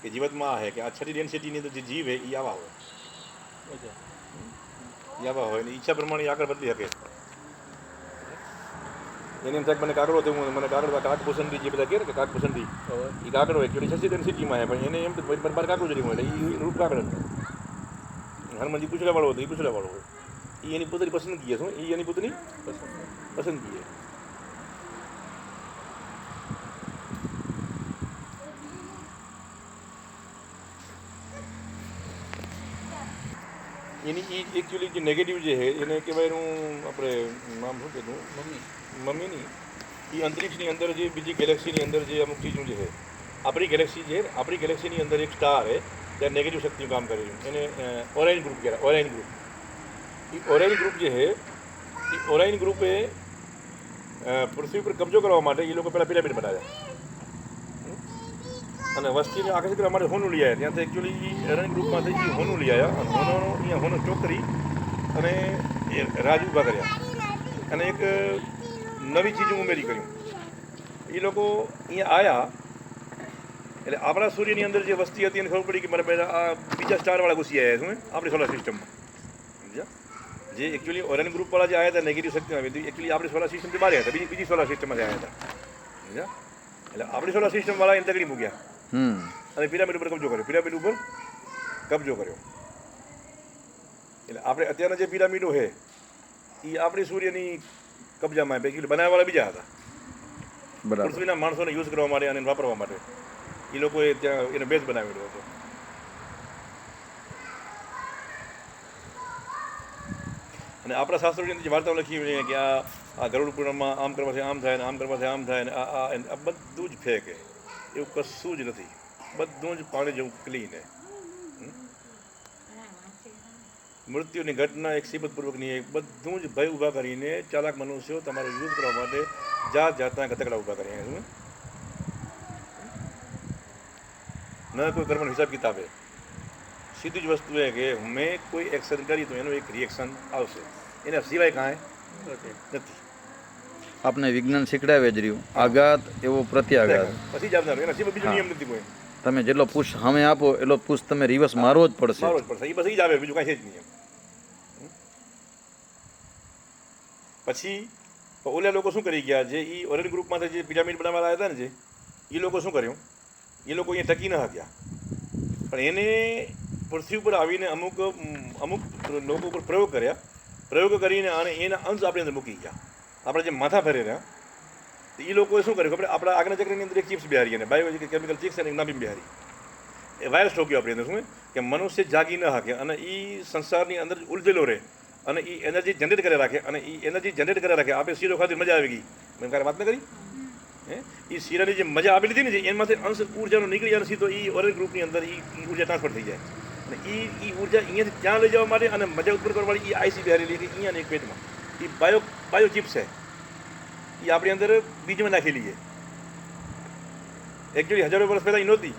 કે જીવતમાં આ હે કે આ છઠ્ઠી ડેન્સિટીની અંદર જે જીવ હે એ આવા હોય, એ આવા હોય ને ઈચ્છા પ્રમાણે આગળ બદલી શકે. એને એમ થાય કે મને કાગડો થયું, મને કાગડો કાગપસંદી જે બધા કહે ને કે કાગપસંદી એ કાગડો એકચ્યુઅલી છઠ્ઠી ડેન્સિટીમાં હે, પણ એને એમ બાર કાગડું જરી મળે એ રૂપ કાગડ. હનુમાનજી પૂછડા વાળો હતો એ પૂછડા વાળો હોય, એ એની પોતાની પસંદગી શું, એ એની પોતાની પસંદગી હે. એની એ એકચ્યુઅલી જે નેગેટિવ જે છે એને કહેવાય એનું આપણે નામ શું કહેતું, મમ્મી નહીં, એ અંતરિક્ષની અંદર જે બીજી ગેલેક્સીની અંદર જે અમુક ચીજું જે છે, આપણી ગેલેક્સી છે, આપણી ગેલેક્સીની અંદર એક સ્ટાર છે ત્યાં નેગેટિવ શક્તિનું કામ કરી રહ્યું, એને ઓરાઇન ગ્રુપ કહેવાય. ઓરાઇન ગ્રુપ, એ ઓરાઇન ગ્રુપ જે છે એ ઓરાઇન ગ્રુપે પૃથ્વી પર કબજો કરવા માટે એ લોકો પહેલાં પિરામિડ બનાવ્યા અને વસ્તીને આકર્ષિત કરવા માટે હોનું લઈ આવ્યા. ત્યાંથી એકચ્યુઅલી ઓરાઇન ગ્રુપમાંથી એ હોનું લઈ આવ્યા અને હોનો અહીંયા હોનો ચોક કરી અને એ રાજ ઊભા કર્યા અને એક નવી ચીજ ઉમેરી કર્યું. એ લોકો અહીંયા આવ્યા એટલે આપણા સૂર્યની અંદર જે વસ્તી હતી એને ખબર પડી કે મારે પહેલાં આ બીજા સ્ટારવાળા ઘૂસી આવ્યા શું આપણી સોલાર સિસ્ટમમાં, સમજ્યા? જે એકચ્યુઅલી ઓરેન ગ્રુપવાળા જે આવ્યા હતા નેગેટિવ શક્તિ આવી હતી એકચ્યુઅલી આપણી સોલાર સિસ્ટમથી બહાર આવ્યા હતા, બીજી સોલાર સિસ્ટમમાંથી આવ્યા હતા, સમજ્યા? એટલે આપણી સોલાર સિસ્ટમવાળા એને તકડી મૂક્યા અને પિરામિડ ઉપર કબજો કર્યો, પિરામિડ ઉપર કબજો કર્યો. એટલે આપણે અત્યારના જે પિરામિડો છે એ આપણી સૂર્યની કબજામાં એકચ્યુઅલી બનાવવાવાળા બીજા હતા, પૃથ્વીના માણસોને યુઝ કરવા માટે અને વાપરવા માટે એ લોકોએ ત્યાં એને બેઝ બનાવેલો હતો. અને આપણા શાસ્ત્રોની અંદર જે વાર્તાઓ લખી હોય કે આ ગરુડ પૂર્ણમાં આમ કરવાથી આમ થાય ને આમ કરવાથી આમ થાય ને આ બધું જ ફેક છે, એવું કશું જ નથી, બધું જ પાણી જેવું ક્લીન છે. મૃત્યુની ઘટના એક સિબતપૂર્વકની એક બધું જ ભય ઊભા કરીને ચાલાક મનુષ્યો તમારો યુઝ કરવા માટે જાત જાતના ગતકડા ઊભા કરીને ન કોઈ કર્મનો હિસાબ કિતાબ છે. સીધી જ વસ્તુ છે કે મેં કોઈ એક્શન કરી તો એનું એક રિએક્શન આવશે, એના સિવાય કાંઈ નથી. આપને વિજ્ઞાન શીખડાવે જ રહ્યું, આઘાત એવો પ્રત્યાઘાત પછી જ આવનાર, એના સિવાય બીજો નિયમ નથી કોઈ. તમે જેટલો પુશ સામે આપો એટલો પુશ તમે રિવર્સ મારવો જ પડશે, મારવો જ પડશે, એ બસ એ જ આવે, બીજું કાંઈ છે જ નહીં. પછી ઓલા લોકો શું કરી ગયા, જે એ ઓરેન ગ્રુપમાંથી જે પિરામિડ બનાવવા આવ્યા હતા ને જે એ લોકો શું કર્યું, એ લોકો અહીંયા ટકી ન શક્યા, પણ એને પૃથ્વી ઉપર આવીને અમુક લોકો ઉપર પ્રયોગ કર્યા, પ્રયોગ કરીને અને એના અંશ આપણી અંદર મૂકી ગયા. આપણે જે માથા ફરે રહ્યા તો એ લોકોએ શું કર્યું ખબર, આપણા આગળના ચક્રની અંદર એક ચિપ્સ બિહારી અને બાયો કેમિકલ ચિપ્સ અને એક નાભી બિહારી, એ વાયરસ ઠોક્યો આપણી અંદર. શું કે મનુષ્ય જાગી ન શકે અને એ સંસારની અંદર ઉલઝેલો રહે અને એ એનર્જી જનરેટ કરી રાખે અને એ એનર્જી જનરેટ કરી રાખે. આપણે શીરો ખાધી મજા આવી ગઈ, મેં ક્યારે વાત ન કરી હે, એ શીરાની જે મજા આપી લીધી ને એમાંથી અંશ ઉર્જાનો નીકળી અને સીધો એ ઓરેન્જ ગ્રુપની અંદર એ ઉર્જા ટ્રાન્સફર થઈ જાય અને એ ઉર્જા અહીંયાથી ત્યાં લઈ જવા માટે અને મજા ઉત્પન્ન કરવા માટે એ આઈસી બિહારેલી કે અહીંયા એક પેટમાં એ બાયો ચિપ્સ છે, એ આપણી અંદર બીજમાં નાખેલી છે. એકચ્યુઅલી હજારો વર્ષ પહેલાં એ નહોતી,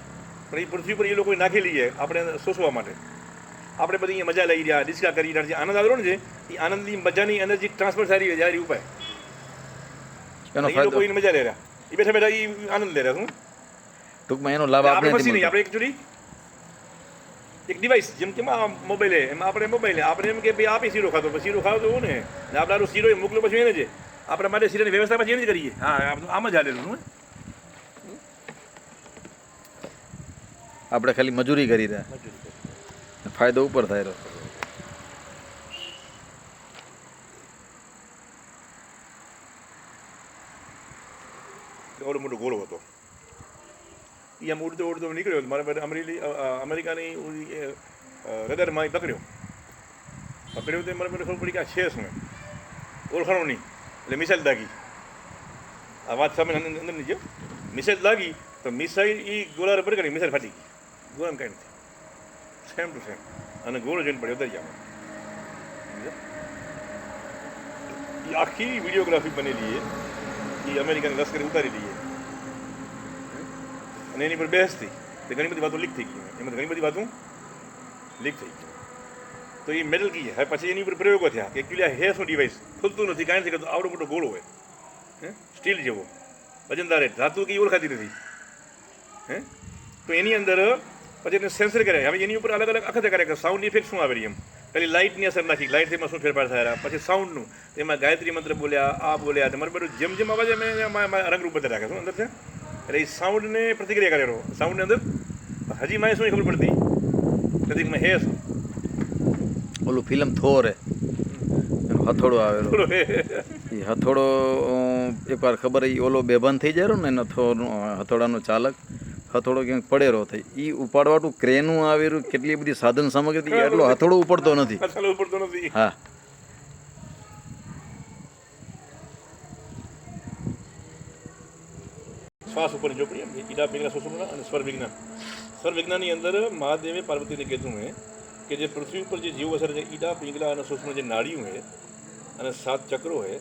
પણ એ પૃથ્વી પર એ લોકોએ નાખેલી છે આપણે શોષવા માટે. આપણે બધી અહીંયા મજા લઈ રહ્યા, ડિસ્કા કરી રહ્યા, જે આનંદ આવ્યો ને જે એ આનંદની મજાની એનર્જી ટ્રાન્સફર થઈ રહી છે જ્યારે ઉપાય એ લોકો એને મજા લે રહ્યા, એ બેઠા બેઠા એ આનંદ લે રહ્યા. શું ટૂંકમાં એનો લાભ આપણે પછી નહીં, આપણે એકચ્યુઅલી એક ડિવાઇસ જેમ કે મોબાઈલ છે, એમાં આપણે મોબાઈલ આપણે એમ કે ભાઈ આપી શીરો ખાતો, પછી શીરો ખાતો એવું ને આપણે શીરો મોકલો પછી એને છે આપણા માટે શીરાની વ્યવસ્થા પછી એને જ કરીએ. હા આમ જ હાલેલું. શું આપણે ખાલી મજૂરી કરી રહ્યા, ફાયદો ઉપર થાય રહ્યો. એવડો મોટો ગોળો હતો, એ આમ ઉડતો ઉડતો નીકળ્યો, મારા અમેરિકાની રડારમાં પકડ્યો તો મારે મને ખબર પડી કે આ છે શું, ઓળખાણો નહીં, એટલે મિસાઇલ દાગી. આ વાત સામે અંદરની જો મિસાઇલ દાગી તો મિસાઇલ એ ગોળા રબર કરી મિસાઇલ ફાટી ગઈ, ગોળામાં કાંઈ નથી, સેમ ટુ સેમ, અને ગોળો જોઈને પડ્યો દરિયા. એ આખી વિડીયોગ્રાફી બનેલી એ અમેરિકાની લશ્કરી ઉતારેલી છે અને એની પર બહેસ થઈ તો ઘણી બધી વાતો લીક થઈ ગઈ, એમાં ઘણી બધી વાતો લીક થઈ ગઈ. તો એ મેટલ કી હવે પછી એની ઉપર પ્રયોગો થયા કે એકચ્યુઅલી આ હે શું ડિવાઇસ ખુલતું નથી, કાંઈ નથી કરતું, આવડો મોટો ગોળો હોય સ્ટીલ જેવો વજનદાર ધાતુ કે ઓળખાતી નથી હે. તો એની અંદર પછી એને સેન્સર કર્યા. હવે એની ઉપર અલગ અલગ અખત કર્યા કે સાઉન્ડ ઇફેક્ટ શું આવે એમ. પેલી લાઇટની અસર નાખી, લાઇટથી એમાં શું ફેરફાર થયા, પછી સાઉન્ડનું એમાં ગાયત્રી મંત્ર બોલ્યા, આ બોલ્યા, તમારે બધું જેમ જેમ અવાજ અમે રંગરૂપ બધા રાખે શું અંદર છે. એટલે એ સાઉન્ડને પ્રતિક્રિયા કરેલો. સાઉન્ડની અંદર હજી મને શું ખબર પડતી નથી મેં હે શું ઓલું ફિલ્મ થોર એનો હથોડો આવેલો, એ હથોડો એકવાર ખબર એ ઓલો બેભાન થઈ જાય ને એનો હથોડાનો ચાલક હથોડો ક્યાંક પડેલો થઈ, એ ઉપાડવાટું ક્રેનું આવેલું, કેટલી બધી સાધન સામગ્રી, એટલો હથોડો ઉપડતો નથી. ઉપડતો નથી. હા, શ્વાસ ઉપર ચોપડી એમ ઈડા પિંગલા સુષુમ્ના અને સ્વર વિજ્ઞાન. સ્વર વિજ્ઞાનની અંદર મહાદેવે પાર્વતીને કીધું હે કે જે પૃથ્વી ઉપર જે જીવો વસે છે, ઈડા પિંગલા અને સુષુમ્ન જે નાડીઓ હે અને 7 ચક્રો હે,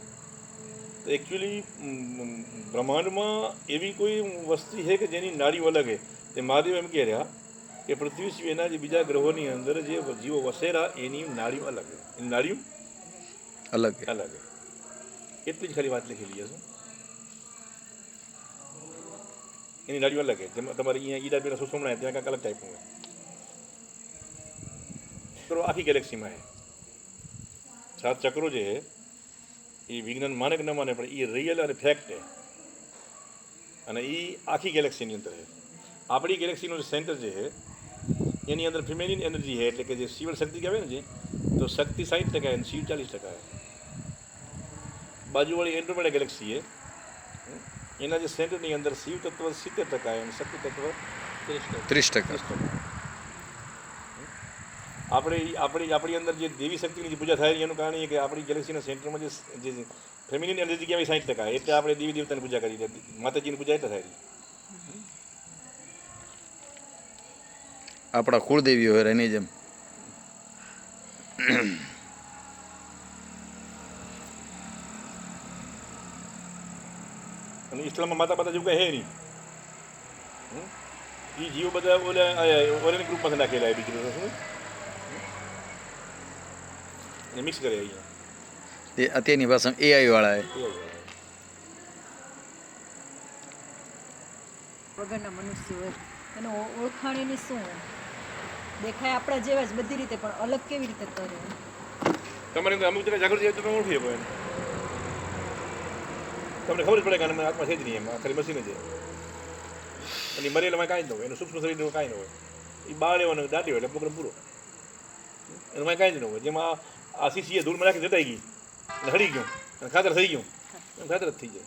તો એકચ્યુઅલી બ્રહ્માંડમાં એવી કોઈ વસ્તી છે કે જેની નાડીઓ અલગ છે. તે મહાદેવ એમ કહે રહ્યા કે પૃથ્વી સિવાયના જે બીજા ગ્રહોની અંદર જે જીવો વસેરા એની નાડીઓ અલગ છે, એની નાડીઓ અલગ અલગ છે. એટલી જ ખાલી વાત લખેલી હશે. એની નાડીઓ અલગ છે. જેમાં તમારે અહીંયા ઈડા પેલા સુષુમ્ના ત્યાં કાંઈક અલગ ટાઈપનું હોય. ચક્રો આખી ગેલેક્સીમાં છે. 7 ચક્રો જે છે એ વિજ્ઞાન માને કે ન માને પણ એ રિયલ અને ફેક્ટ છે. અને એ આખી ગેલેક્સીની અંદર છે. આપણી ગેલેક્સીનું સેન્ટર જે છે એની અંદર ફિમેલિન એનર્જી છે, એટલે કે જે શિવ શક્તિ કહેવાય ને, જે તો શક્તિ 60% અને શિવ 40% છે. બાજુવાળી એન્ડ્રોમેડા ગેલેક્સી છે, એના જે સેન્ટરની અંદર શિવ તત્વ 70% અને શક્તિ તત્વ 30%. આપણી અંદર જે દેવી શક્તિની જે પૂજા થાય એનું કારણ એ કે આપણી ગેલેક્સીના સેન્ટરમાં જે ફેમિલીન એનર્જી કહેવાય 60%, એટલે આપણે દેવી દેવતાની પૂજા કરી, માતાજીની પૂજા એટલે થાય. આપણા કુળદેવીઓ હોય એની જેમ. અને ઇસ્લામમાં માતા જેવું કંઈ હે નહીં. એ જીવો બધા ઓરેની ગ્રુપમાં નાખેલા છે. બીજું શું એને મિક્સ કરે અહીંયા. એ અત્યારની ભાષામાં AI વાળા છે. વગરના મનુષ્ય હોય એનો ઓળખાણીની શું દેખાય આપણા જેવા જ બધી રીતે, પણ અલગ કેવી રીતે કરે? તમારે અમુક જગ્યાએ જાગૃતિ તમે ઓળખી શકો એને. તમને ખબર જ પડે કે આત્મા છે જ નહીં, એમાં ખાલી મશીન જ છે. અને મરેલામાં કાંઈ જ ન હોય, એનું સૂક્ષ્મ શરીરનું કાંઈ ન હોય. એ બહાર લેવાનું દાટી હોય એટલે પ્રોગ્રામ પૂરો. એનું કાંઈ જ ન હોય. જેમાં આ સીસીએ ધૂળમાં નાખી જટાઈ ગઈ અને હળી ગયું અને ખાતર થઈ ગયું, એમ ખાતર જ થઈ જાય.